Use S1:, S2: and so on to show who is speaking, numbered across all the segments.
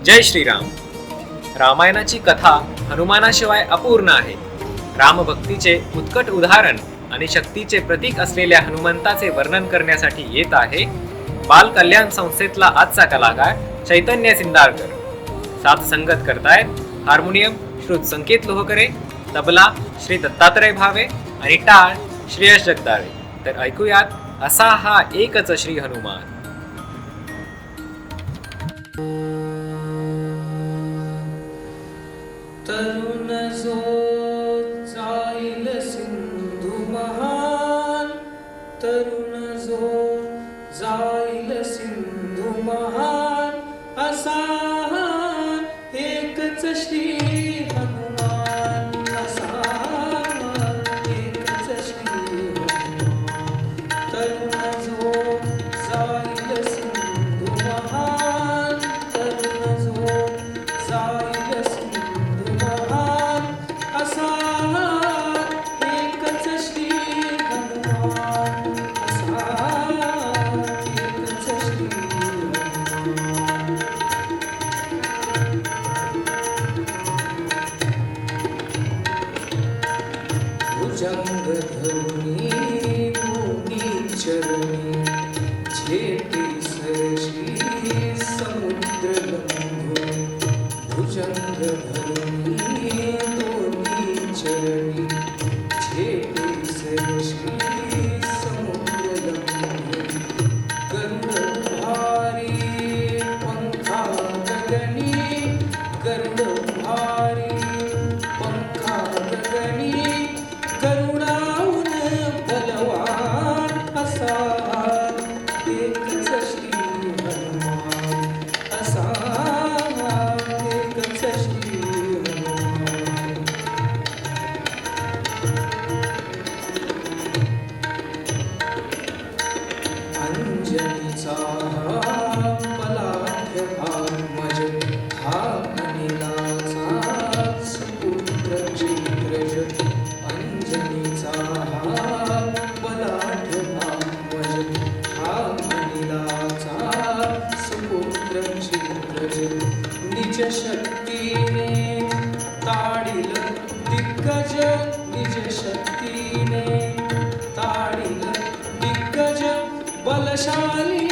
S1: जय श्रीराम. रामायणाची कथा हनुमानाशिवाय अपूर्ण आहे. रामभक्तीचे उत्कट उदाहरण आणि शक्तीचे प्रतीक असलेल्या हनुमंताचे वर्णन करण्यासाठी येत आहे बाल कल्याण संस्थेतला आजचा कलाकार चैतन्य सिंदाळकर. साथ संगत करतायत हार्मोनियम श्रुत संकेत लोहकरे, तबला श्री दत्तात्रय भावे आणि टाळ श्रेयश जगदाळे. तर ऐकूयात असा हा एकच श्री हनुमान.
S2: तरुण जो जाईल सिंधू महान, तरुण जो जाईल सिंधू महान, असा एकच श्री हनुमान, असा एकच श्री हनुमान. तरुण जो जाईल सिंधू महान, तरुण जो जाईल सिंधू महान, असा एकच श्री हनुमान, असा एकच श्री हनुमान. भुजंग धरुणी भूमी चरणी, झेटी सरशी समुद्र लंघुनी. भुजंग धरुणी दोन्ही चरणी, झेटी सरशी समुद्र लंघुनी. गरुड भारी पंखा गगनी, गरुड भारी पंखा गगनी, गरुडाहून बलवान, असा एकच श्री हनुमान, असा एकच श्री हनुमान. अंजनीचा पलाठ भाग्मज, हा अनिलाचा सुपुत्र क्षिप्रज. अंजनीचा पलाठ भाग्मज, हा अनिलाचा सुपुत्र क्षिप्रज. निज शक्तीने ताडिल दिग्गज, निज शक्तीने ताडिल दिग्गज, बलशाली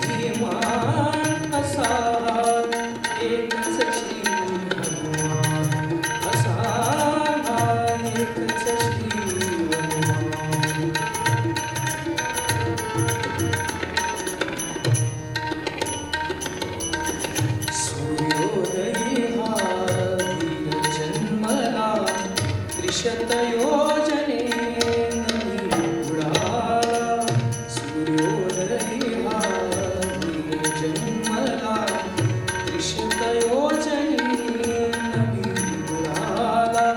S2: धीमान, असा एकच श्री हनुमान, असा एकच श्री हनुमान. सूर्योदयी हा वीर जन्मला, त्रिशत योजनेनं उडाला. सूर्योदयी हा वीर जन्मला, त्रिशत योजनेनं उडाला.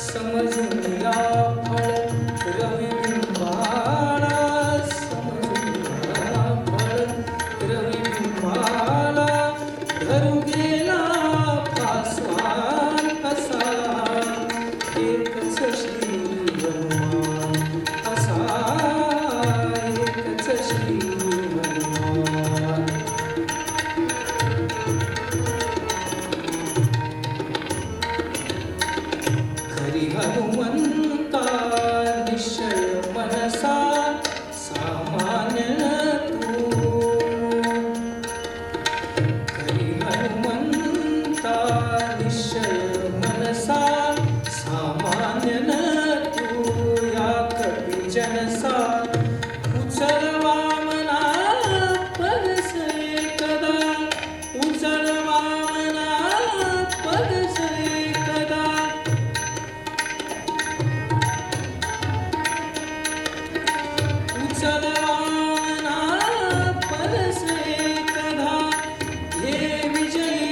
S2: समजून या फळ रविबिंबाला, समजून या फळ रविबिंबाला, धरू गेला पासवान, असा एकच श्री हनुमान, असा एकच श्री हनुमान. खरी हनुमंता निश्चय मनसा, सामान्य तू. खरी हनुमंता निश्चय मनसा, सामान्य तू. या कपी जनसा उचल वामना पदस एकदा, उचल वामना पदस एकदा. उचल वामना पदस एकदा, हे विजयी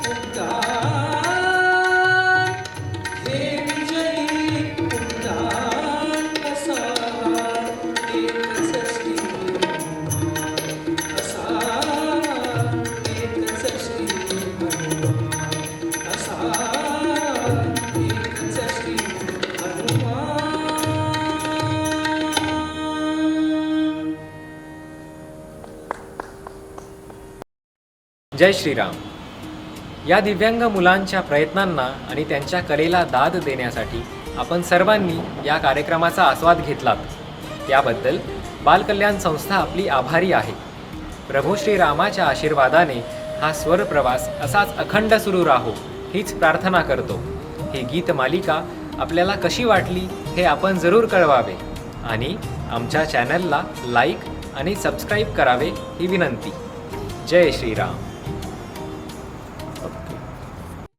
S2: उद्गार, हे विजयी उद्गार, असा एकच श्री हनुमान, असा एकच श्री हनुमान, असा एकच श्री हनुमान.
S1: जय श्रीराम. या दिव्यांग मुलांच्या प्रयत्नांना आणि त्यांच्या कलेला दाद देण्यासाठी आपण सर्वांनी या कार्यक्रमाचा आस्वाद घेतलात. त्याबद्दल बालकल्याण संस्था आपली आभारी आहे. प्रभू श्रीरामाच्या आशीर्वादाने हा स्वर प्रवास असाच अखंड सुरू राहो हीच प्रार्थना करतो. ही गीत मालिका आपल्याला कशी वाटली हे आपण जरूर कळवावे आणि आमच्या चॅनलला लाईक आणि सबस्क्राईब करावे ही विनंती. जय श्रीराम.